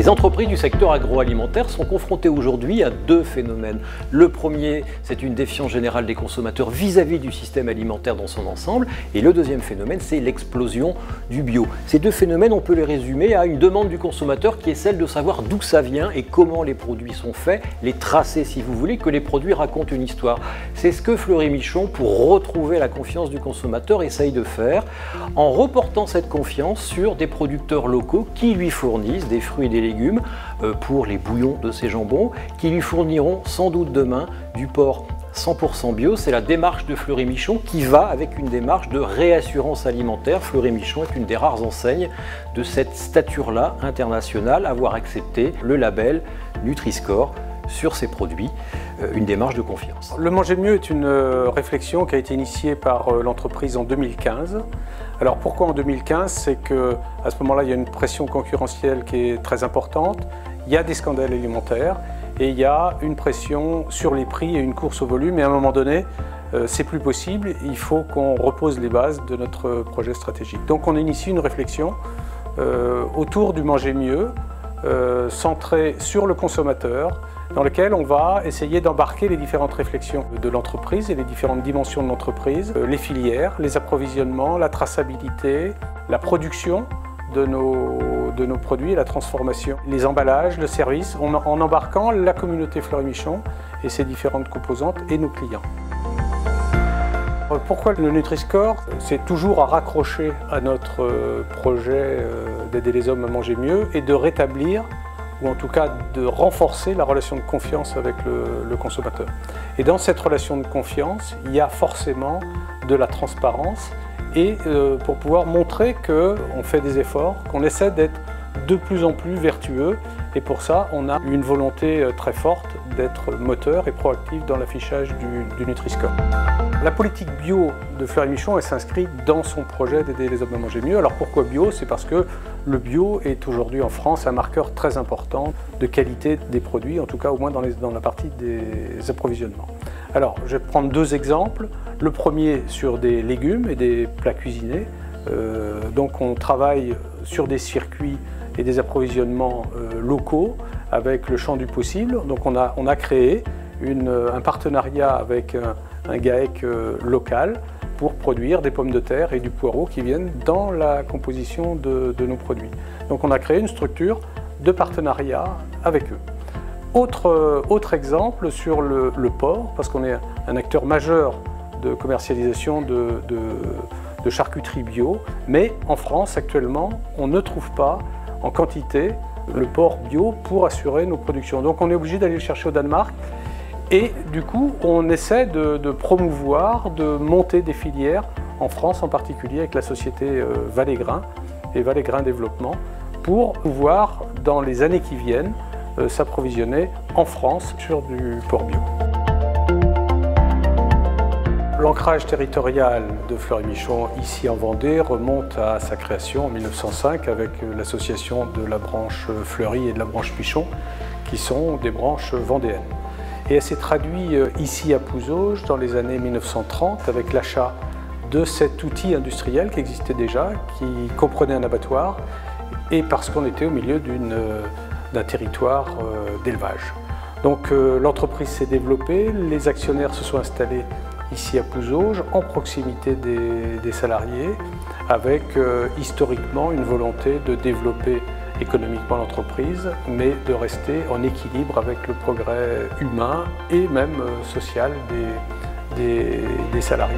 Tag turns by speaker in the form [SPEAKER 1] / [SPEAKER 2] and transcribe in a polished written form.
[SPEAKER 1] Les entreprises du secteur agroalimentaire sont confrontées aujourd'hui à deux phénomènes. Le premier, c'est une défiance générale des consommateurs vis-à-vis du système alimentaire dans son ensemble. Et le deuxième phénomène, c'est l'explosion du bio. Ces deux phénomènes, on peut les résumer à une demande du consommateur qui est celle de savoir d'où ça vient et comment les produits sont faits, les tracer si vous voulez, que les produits racontent une histoire. C'est ce que Fleury-Michon, pour retrouver la confiance du consommateur, essaye de faire en reportant cette confiance sur des producteurs locaux qui lui fournissent des fruits et des légumes pour les bouillons de ses jambons, qui lui fourniront sans doute demain du porc 100% bio. C'est la démarche de Fleury-Michon qui va avec une démarche de réassurance alimentaire. Fleury-Michon est une des rares enseignes de cette stature-là internationale, avoir accepté le label Nutri-Score sur ses produits, une démarche de confiance.
[SPEAKER 2] Le manger mieux est une réflexion qui a été initiée par l'entreprise en 2015. Alors pourquoi en 2015? C'est qu'à ce moment-là, il y a une pression concurrentielle qui est très importante, il y a des scandales alimentaires et il y a une pression sur les prix et une course au volume. Et à un moment donné, c'est plus possible, il faut qu'on repose les bases de notre projet stratégique. Donc on initie une réflexion autour du manger mieux, centrée sur le consommateur, dans lequel on va essayer d'embarquer les différentes réflexions de l'entreprise et les différentes dimensions de l'entreprise, les filières, les approvisionnements, la traçabilité, la production de nos produits, la transformation, les emballages, le service, en embarquant la communauté Fleury-Michon et ses différentes composantes et nos clients. Pourquoi le Nutri-Score? C'est toujours à raccrocher à notre projet d'aider les hommes à manger mieux et de rétablir, ou en tout cas de renforcer la relation de confiance avec le consommateur. Et dans cette relation de confiance, il y a forcément de la transparence et pour pouvoir montrer qu'on fait des efforts, qu'on essaie d'être de plus en plus vertueux. Et pour ça, on a une volonté très forte d'être moteur et proactif dans l'affichage du Nutri-Score. La politique bio de Fleury-Michon, elle s'inscrit dans son projet d'aider les hommes à manger mieux. Alors pourquoi bio? C'est parce que le bio est aujourd'hui en France un marqueur très important de qualité des produits, en tout cas au moins dans la partie des approvisionnements. Alors je vais prendre deux exemples. Le premier sur des légumes et des plats cuisinés. Donc on travaille sur des circuits et des approvisionnements locaux avec le champ du possible. Donc on a créé un partenariat avec un GAEC local pour produire des pommes de terre et du poireau qui viennent dans la composition de nos produits. Donc on a créé une structure de partenariat avec eux. Autre exemple sur le porc, parce qu'on est un acteur majeur de commercialisation de charcuterie bio, mais en France actuellement on ne trouve pas en quantité le porc bio pour assurer nos productions. Donc on est obligé d'aller le chercher au Danemark. Et du coup, on essaie de promouvoir, de monter des filières, en France en particulier avec la société Vallée Grain et Vallée Grain Développement, pour pouvoir, dans les années qui viennent, s'approvisionner en France sur du porc bio. L'ancrage territorial de Fleury-Michon, ici en Vendée, remonte à sa création en 1905 avec l'association de la branche Fleury et de la branche Michon, qui sont des branches vendéennes. Et elle s'est traduite ici à Pouzauges dans les années 1930 avec l'achat de cet outil industriel qui existait déjà, qui comprenait un abattoir, et parce qu'on était au milieu d'un territoire d'élevage. Donc l'entreprise s'est développée, les actionnaires se sont installés ici à Pouzauges, en proximité des salariés, avec historiquement une volonté de développer économiquement l'entreprise, mais de rester en équilibre avec le progrès humain et même social des salariés.